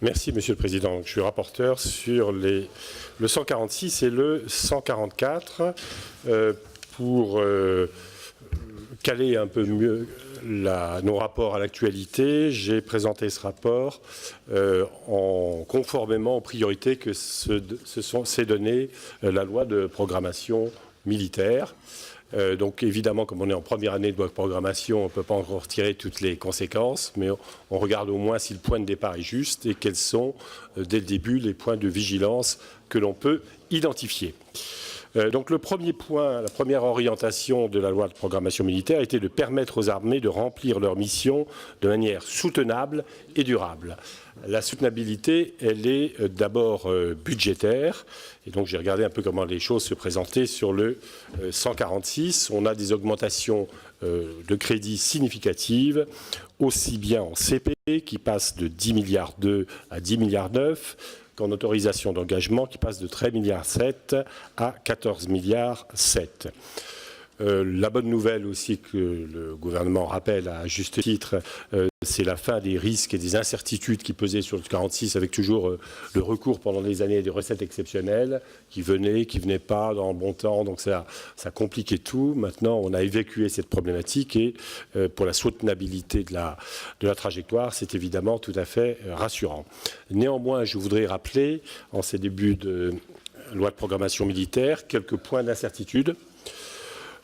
Merci, Monsieur le Président. Je suis rapporteur sur le 146 et le 144 pour caler un peu mieux nos rapports à l'actualité. J'ai présenté ce rapport conformément aux priorités que s'est donné la loi de programmation militaire. Donc évidemment, comme on est en première année de loi de programmation, on ne peut pas encore retirer toutes les conséquences, mais on regarde au moins si le point de départ est juste et quels sont, dès le début, les points de vigilance que l'on peut identifier. Donc le premier point, la première orientation de la loi de programmation militaire était de permettre aux armées de remplir leur mission de manière soutenable et durable. La soutenabilité, elle est d'abord budgétaire. Et donc j'ai regardé un peu comment les choses se présentaient sur le 146. On a des augmentations de crédits significatives, aussi bien en CP qui passe de 10,2 milliards à 10,9 milliards qu'en autorisation d'engagement qui passe de 13,7 milliards à 14,7 milliards. La bonne nouvelle aussi que le gouvernement rappelle à juste titre, c'est la fin des risques et des incertitudes qui pesaient sur le 46 avec toujours le recours pendant des années des recettes exceptionnelles qui venaient pas dans le bon temps. Donc ça compliquait tout. Maintenant, on a évacué cette problématique et pour la soutenabilité de la trajectoire, c'est évidemment tout à fait rassurant. Néanmoins, je voudrais rappeler en ces débuts de loi de programmation militaire quelques points d'incertitude.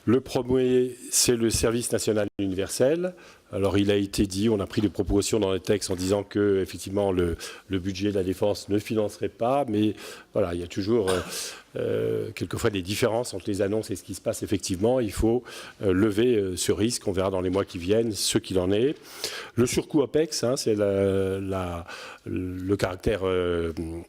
Le premier, c'est le service national universel. Alors, il a été dit, on a pris des propositions dans les textes en disant que, effectivement, le budget de la défense ne financerait pas, mais voilà, il y a toujours quelquefois des différences entre les annonces et ce qui se passe effectivement. Il faut lever ce risque. On verra dans les mois qui viennent ce qu'il en est. Le surcoût OPEX, c'est le caractère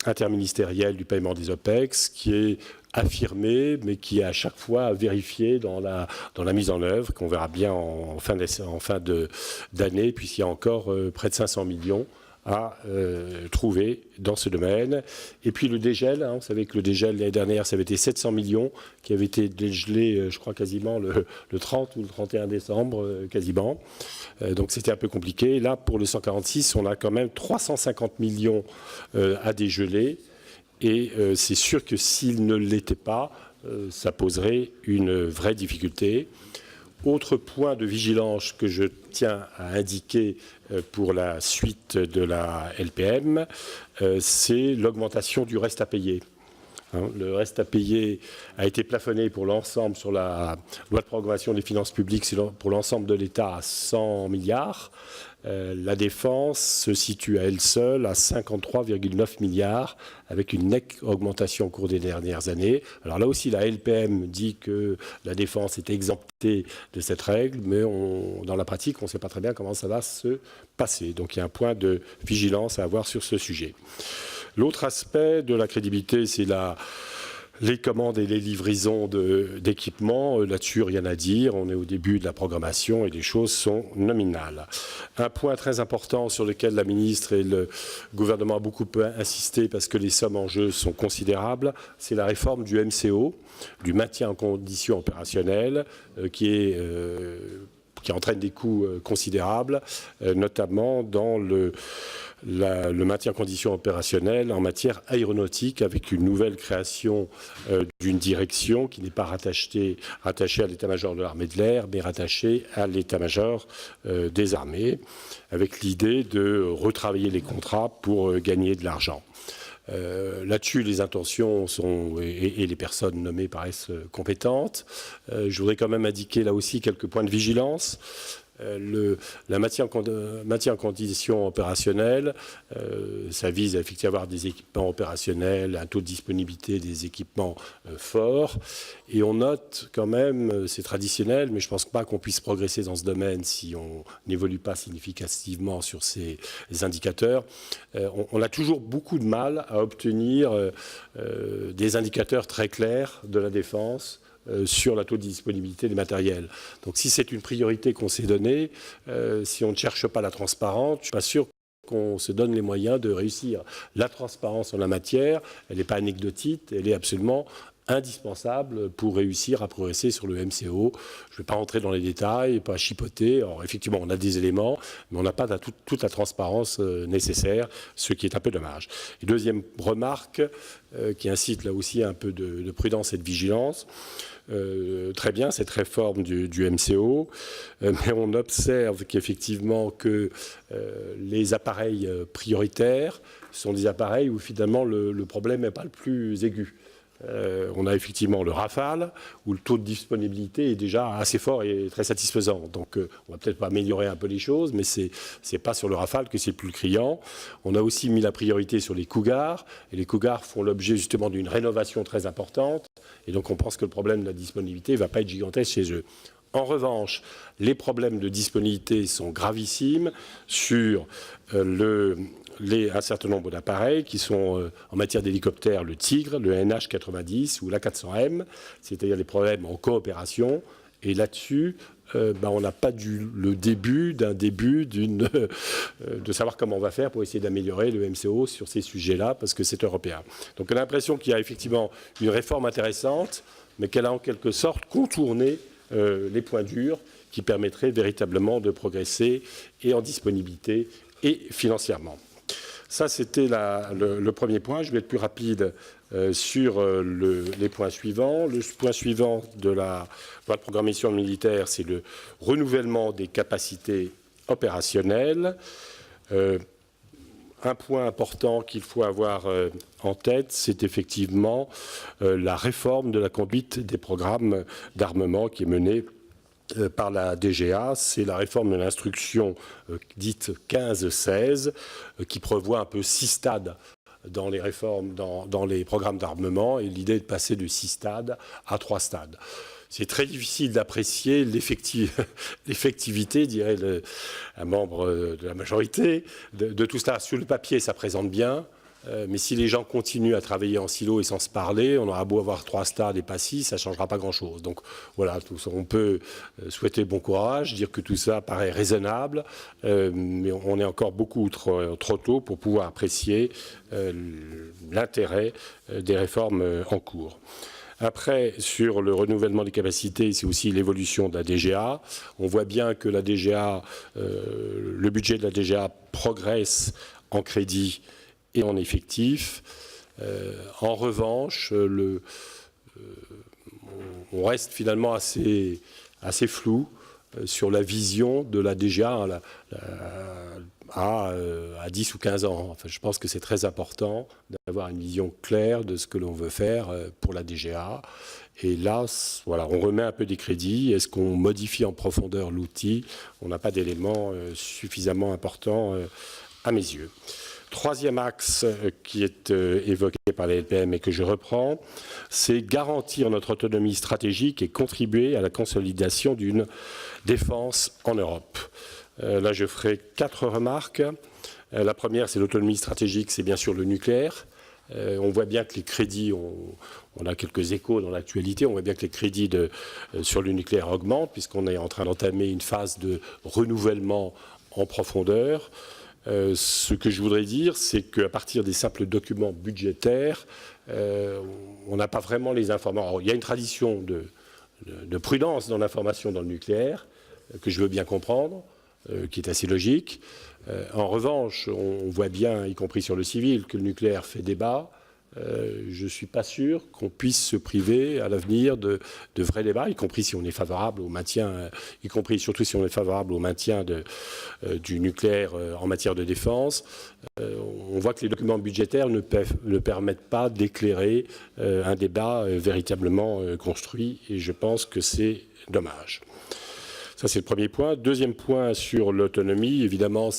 interministériel du paiement des OPEX qui est affirmé, mais qui est à chaque fois vérifié dans la mise en œuvre, qu'on verra bien en fin d'année, puisqu'il y a encore près de 500 millions à trouver dans ce domaine. Et puis le dégel, vous savez que le dégel l'année dernière, ça avait été 700 millions qui avaient été dégelés, je crois quasiment le 30 ou le 31 décembre, quasiment. Donc c'était un peu compliqué. Là, pour le 146, on a quand même 350 millions à dégeler. Et c'est sûr que s'il ne l'était pas, ça poserait une vraie difficulté. Autre point de vigilance que je tiens à indiquer pour la suite de la LPM, c'est l'augmentation du reste à payer. Le reste à payer a été plafonné pour l'ensemble sur la loi de programmation des finances publiques, pour l'ensemble de l'État à 100 milliards. La défense se situe à elle seule à 53,9 milliards, avec une nette augmentation au cours des dernières années. Alors là aussi, la LPM dit que la défense est exemptée de cette règle, mais dans la pratique, on ne sait pas très bien comment ça va se passer. Donc il y a un point de vigilance à avoir sur ce sujet. L'autre aspect de la crédibilité, c'est les commandes et les livraisons d'équipements. Là-dessus, rien à dire. On est au début de la programmation et les choses sont nominales. Un point très important sur lequel la ministre et le gouvernement ont beaucoup insisté parce que les sommes en jeu sont considérables, c'est la réforme du MCO, du maintien en condition opérationnelle, qui entraîne des coûts considérables, notamment dans le maintien en condition opérationnelle en matière aéronautique avec une nouvelle création d'une direction qui n'est pas rattachée à l'état-major de l'armée de l'air, mais rattachée à l'état-major des armées, avec l'idée de retravailler les contrats pour gagner de l'argent. Là-dessus, les intentions et les personnes nommées paraissent compétentes. Je voudrais quand même indiquer là aussi quelques points de vigilance. La maintien en condition opérationnelle, ça vise à effectivement avoir des équipements opérationnels, un taux de disponibilité des équipements fort. Et on note quand même, c'est traditionnel, mais je ne pense pas qu'on puisse progresser dans ce domaine si on n'évolue pas significativement sur ces indicateurs. On a toujours beaucoup de mal à obtenir des indicateurs très clairs de la défense sur la taux de disponibilité des matériels. Donc si c'est une priorité qu'on s'est donnée, si on ne cherche pas la transparence, je ne suis pas sûr qu'on se donne les moyens de réussir. La transparence en la matière, elle n'est pas anecdotique, elle est absolument indispensable pour réussir à progresser sur le MCO. Je ne vais pas rentrer dans les détails, pas chipoter. Alors, effectivement, on a des éléments, mais on n'a pas toute la transparence nécessaire, ce qui est un peu dommage. Et deuxième remarque, qui incite là aussi un peu de prudence et de vigilance. Très bien cette réforme du MCO, mais on observe qu'effectivement que les appareils prioritaires sont des appareils où finalement le problème n'est pas le plus aigu. On a effectivement le Rafale, où le taux de disponibilité est déjà assez fort et très satisfaisant. Donc on va peut-être pas améliorer un peu les choses, mais c'est pas sur le Rafale que c'est le plus criant. On a aussi mis la priorité sur les Cougars, et les Cougars font l'objet justement d'une rénovation très importante, et donc on pense que le problème de la disponibilité ne va pas être gigantesque chez eux. En revanche, les problèmes de disponibilité sont gravissimes sur un certain nombre d'appareils qui sont, en matière d'hélicoptères, le Tigre, le NH90 ou l'A400M, c'est-à-dire les problèmes en coopération. Et là-dessus, on n'a pas le début de savoir comment on va faire pour essayer d'améliorer le MCO sur ces sujets-là, parce que c'est européen. Donc on a l'impression qu'il y a effectivement une réforme intéressante, mais qu'elle a en quelque sorte contourné les points durs qui permettraient véritablement de progresser et en disponibilité et financièrement. Ça, c'était le premier point. Je vais être plus rapide sur les points suivants. Le point suivant de la loi de programmation militaire, c'est le renouvellement des capacités opérationnelles. Un point important qu'il faut avoir en tête, c'est effectivement la réforme de la conduite des programmes d'armement qui est menée par la DGA. C'est la réforme de l'instruction dite 15-16 qui prévoit un peu 6 stades dans les réformes, dans les programmes d'armement, et l'idée est de passer de 6 stades à 3 stades. C'est très difficile d'apprécier l'effectivité, dirait un membre de la majorité, de tout cela. Sur le papier, ça présente bien, mais si les gens continuent à travailler en silo et sans se parler, on aura beau avoir 3 stades et pas 6, ça ne changera pas grand-chose. Donc voilà, on peut souhaiter bon courage, dire que tout ça paraît raisonnable, mais on est encore beaucoup trop tôt pour pouvoir apprécier l'intérêt des réformes en cours. Après, sur le renouvellement des capacités, c'est aussi l'évolution de la DGA. On voit bien que la DGA, le budget de la DGA progresse en crédit et en effectif. En revanche, on reste finalement assez flou sur la vision de la DGA à 10 ou 15 ans. Enfin, je pense que c'est très important d'avoir une vision claire de ce que l'on veut faire pour la DGA. Et là, voilà, on remet un peu des crédits. Est-ce qu'on modifie en profondeur l'outil? On n'a pas d'éléments suffisamment importants à mes yeux. Troisième axe qui est évoqué par les LPM et que je reprends, c'est garantir notre autonomie stratégique et contribuer à la consolidation d'une défense en Europe. Là, je ferai 4 remarques. La première, c'est l'autonomie stratégique, c'est bien sûr le nucléaire. On voit bien que les crédits, on a quelques échos dans l'actualité, on voit bien que les crédits sur le nucléaire augmentent, puisqu'on est en train d'entamer une phase de renouvellement en profondeur. Ce que je voudrais dire, c'est qu'à partir des simples documents budgétaires, on n'a pas vraiment les informations. Alors, il y a une tradition de prudence dans l'information dans le nucléaire, que je veux bien comprendre, qui est assez logique. En revanche, on voit bien, y compris sur le civil, que le nucléaire fait débat. Je ne suis pas sûr qu'on puisse se priver à l'avenir de vrais débats, y compris si on est favorable au maintien, y compris surtout si on est favorable au maintien du nucléaire en matière de défense. On voit que les documents budgétaires ne permettent pas d'éclairer un débat véritablement construit, et je pense que c'est dommage. Ça, c'est le premier point. Deuxième point sur l'autonomie, évidemment,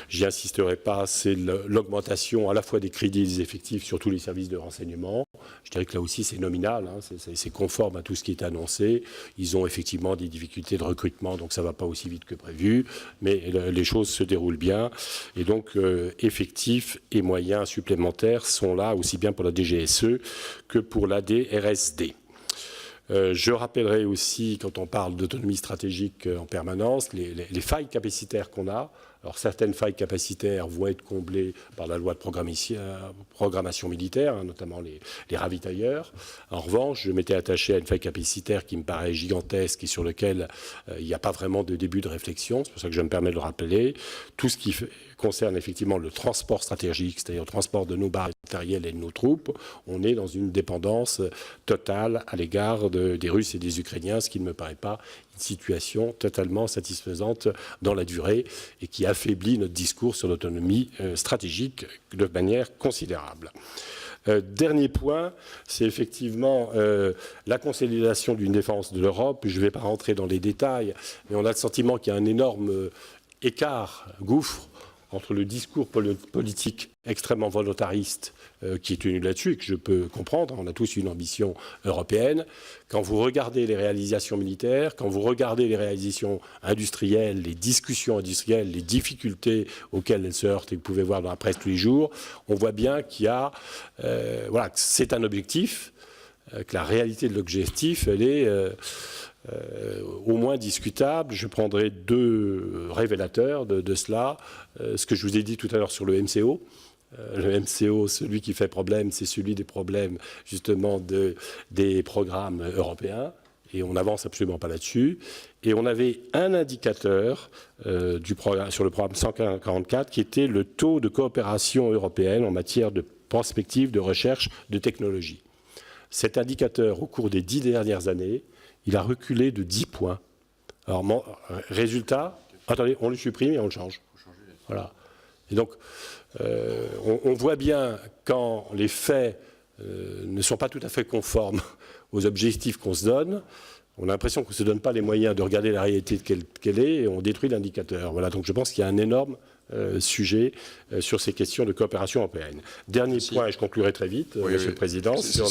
j'y insisterai pas, c'est l'augmentation à la fois des crédits et des effectifs sur tous les services de renseignement. Je dirais que là aussi, c'est nominal, hein, c'est conforme à tout ce qui est annoncé. Ils ont effectivement des difficultés de recrutement, donc ça ne va pas aussi vite que prévu, mais les choses se déroulent bien. Et donc, effectifs et moyens supplémentaires sont là, aussi bien pour la DGSE que pour la DRSD. Je rappellerai aussi, quand on parle d'autonomie stratégique en permanence, les failles capacitaires qu'on a. Alors certaines failles capacitaires vont être comblées par la loi de programmation militaire, hein, notamment les ravitailleurs. En revanche, je m'étais attaché à une faille capacitaire qui me paraît gigantesque et sur laquelle il n'y a pas vraiment de début de réflexion. C'est pour ça que je me permets de le rappeler. Tout ce qui concerne effectivement le transport stratégique, c'est-à-dire le transport de nos barres matérielles et de nos troupes, on est dans une dépendance totale à l'égard des Russes et des Ukrainiens, ce qui ne me paraît pas une situation totalement satisfaisante dans la durée et qui affaiblit notre discours sur l'autonomie stratégique de manière considérable. Dernier point, c'est effectivement la consolidation d'une défense de l'Europe. Je ne vais pas rentrer dans les détails, mais on a le sentiment qu'il y a un énorme gouffre, entre le discours politique extrêmement volontariste qui est tenu là-dessus et que je peux comprendre. On a tous une ambition européenne. Quand vous regardez les réalisations militaires, quand vous regardez les réalisations industrielles, les discussions industrielles, les difficultés auxquelles elles se heurtent et que vous pouvez voir dans la presse tous les jours, on voit bien qu'il y a... voilà, c'est un objectif, que la réalité de l'objectif, elle est... au moins discutable. Je prendrai deux révélateurs de cela. Ce que je vous ai dit tout à l'heure sur le MCO. Le MCO, celui qui fait problème, c'est celui des problèmes justement des programmes européens. Et on n'avance absolument pas là-dessus. Et on avait un indicateur sur le programme 144 qui était le taux de coopération européenne en matière de prospective, de recherche, de technologie. Cet indicateur, au cours des 10 dernières années, il a reculé de 10 points. Alors, résultat, attendez, on le supprime et on le change. Voilà. Et donc, on voit bien quand les faits ne sont pas tout à fait conformes aux objectifs qu'on se donne, on a l'impression qu'on ne se donne pas les moyens de regarder la réalité qu'elle est et on détruit l'indicateur. Voilà, donc je pense qu'il y a un énorme sujet sur ces questions de coopération européenne. Dernier point, et je conclurai très vite, Monsieur le Président, sur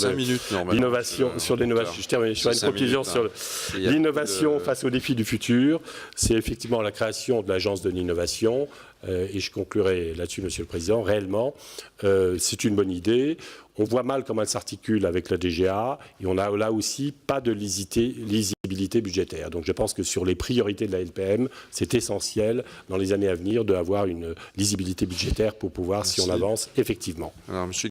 l'innovation, je termine sur une conclusion sur l'innovation face aux défis du futur. C'est effectivement la création de l'agence de l'innovation, et je conclurai là-dessus, Monsieur le Président. Réellement, c'est une bonne idée. On voit mal comment elle s'articule avec la DGA et on a là aussi pas de lisibilité budgétaire. Donc je pense que sur les priorités de la LPM, c'est essentiel dans les années à venir d'avoir une lisibilité budgétaire pour pouvoir, si on avance, effectivement. Alors, Monsieur